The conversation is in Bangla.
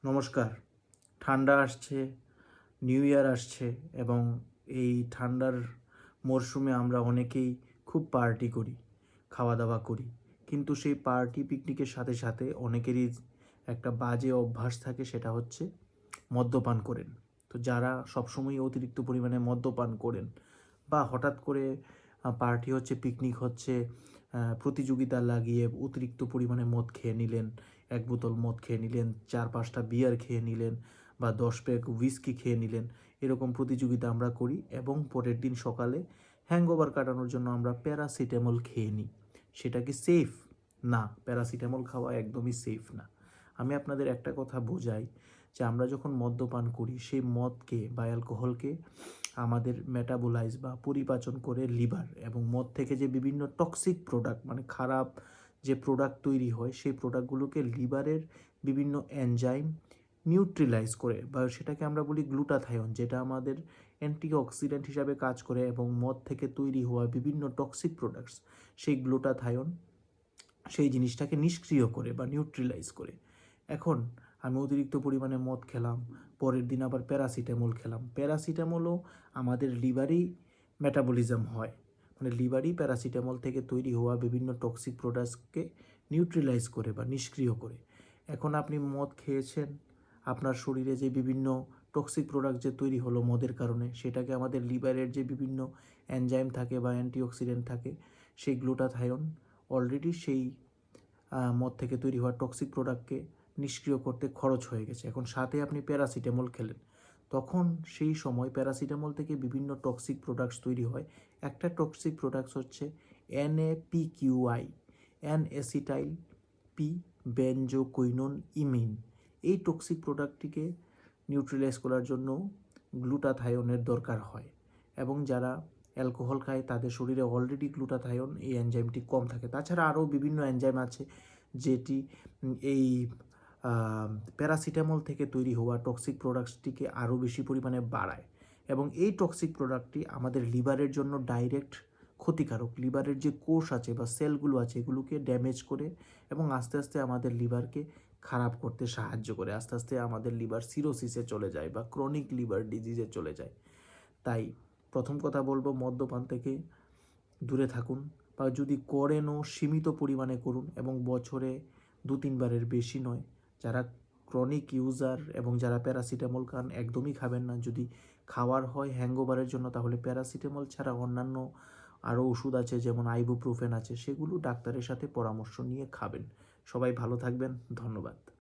নমস্কার। ঠান্ডা আসছে, নিউ ইয়ার আসছে এবং এই ঠান্ডার মরশুমে আমরা অনেকেই খুব পার্টি করি, খাওয়া-দাওয়া করি। কিন্তু সেই পার্টি পিকনিকের সাথে সাথে অনেকেরই একটা বাজে অভ্যাস থাকে, সেটা হচ্ছে মদ্যপান করেন। তো যারা সবসময়ই অতিরিক্ত পরিমাণে মদ্যপান করেন বা হঠাৎ করে পার্টি হচ্ছে, পিকনিক হচ্ছে, প্রতিযোগিতা লাগিয়ে অতিরিক্ত পরিমাণে মদ খেয়ে নিলেন, ১ বোতল মদ খেয়ে নিলেন, ৪-৫টা বিয়ার খেয়ে নিলেন বা ১০ প্যাক হুইস্কি খেয়ে নিলেন। এরকম প্রতিযোগিতা আমরা করি এবং পরের দিন সকালে হ্যাংওভার কাটানোর জন্য আমরা প্যারাসিটামল খেয়ে নিই। সেটা কি সেফ? না, প্যারাসিটামল খাওয়া একদমই সেফ না। আমি আপনাদের একটা কথা বোঝাই যে আমরা যখন মদ্যপান করি, সেই মদকে বা অ্যালকোহলকে আমাদের মেটাবোলাইজ বা পরিপাচন করে লিভার, এবং মদ থেকে যে বিভিন্ন টক্সিক প্রোডাক্ট মানে খারাপ যে প্রোডাক্ট তৈরি হয়, সেই প্রোডাক্টগুলোকে লিভারের বিভিন্ন এনজাইম নিউট্রিলাইজ করে, বা সেটাকে আমরা বলি গ্লুটাথায়ন, যেটা আমাদের অ্যান্টিঅক্সিডেন্ট হিসাবে কাজ করে এবং মদ থেকে তৈরি হওয়া বিভিন্ন টক্সিক প্রোডাক্টস, সেই গ্লুটাথায়ন সেই জিনিসটাকে নিষ্ক্রিয় করে বা নিউট্রিলাইজ করে। এখন আমি অতিরিক্ত পরিমাণে মদ খেলাম, পরের দিন আবার প্যারাসিটামল খেলাম। প্যারাসিটামলও আমাদের লিভারেই মেটাবলিজম হয়, মানে লিভারই প্যারাসিটামল থেকে তৈরি হওয়া বিভিন্ন টক্সিক প্রোডাক্টসকে নিউট্রিলাইজ করে বা নিষ্ক্রিয় করে। এখন আপনি মদ খেয়েছেন, আপনার শরীরে যে বিভিন্ন টক্সিক প্রোডাক্ট যে তৈরি হলো মদের কারণে, সেটাকে আমাদের লিভারের যে বিভিন্ন এনজাইম থাকে বা অ্যান্টিঅক্সিডেন্ট থাকে, সেই গ্লুটাথায়ন অলরেডি সেই মদ থেকে তৈরি হওয়া টক্সিক প্রোডাক্টকে নিষ্ক্রিয় করতে খরচ হয়ে গেছে। এখন সাথে আপনি প্যারাসিটামল খেলেন, তখন সেই সময় প্যারাসিটামল থেকে বিভিন্ন টক্সিক প্রোডাক্টস তৈরি হয়। একটা টক্সিক প্রোডাক্টস হচ্ছে NaPQI, অ্যান অ্যাসিটাইল পি বেনজোকুইনোন ইমিন। এই টক্সিক প্রোডাক্টটিকে নিউট্রিলাইজ করার জন্য গ্লুটাথায়নের দরকার হয়, এবং যারা অ্যালকোহল খায় তাদের শরীরে অলরেডি গ্লুটাথায়ন এই এনজাইমটি কম থাকে। তাছাড়া আরও বিভিন্ন এনজাইম আছে যেটি এই প্যারাসিটামল থেকে তৈরি হওয়া টক্সিক প্রোডাক্টসটিকে আরও বেশি পরিমাণে বাড়ায়, এবং এই টক্সিক প্রোডাক্টটি আমাদের লিভারের জন্য ডাইরেক্ট ক্ষতিকারক। লিভারের যে কোষ আছে বা সেলগুলো আছে, এগুলোকে ড্যামেজ করে এবং আস্তে আস্তে আমাদের লিভারকে খারাপ করতে সাহায্য করে। আস্তে আস্তে আমাদের লিভার সিরোসিসে চলে যায় বা ক্রনিক লিভার ডিজিজে চলে যায়। তাই প্রথম কথা বলবো, মদ্যপান থেকে দূরে থাকুন, বা যদি করেনও সীমিত পরিমাণে করুন, এবং বছরে ২-৩ বারের বেশি নয়। যারা ক্রনিক ইউজার এবং যারা প্যারাসিটামল খান, একদমই খাবেন না। যদি খাওয়ার হয় হ্যাংওভারের জন্য, তাহলে প্যারাসিটামল ছাড়া অন্যান্য আরও ওষুধ আছে, যেমন আইবুপ্রোফেন আছে, সেগুলো ডাক্তারের সাথে পরামর্শ নিয়ে খাবেন। সবাই ভালো থাকবেন। ধন্যবাদ।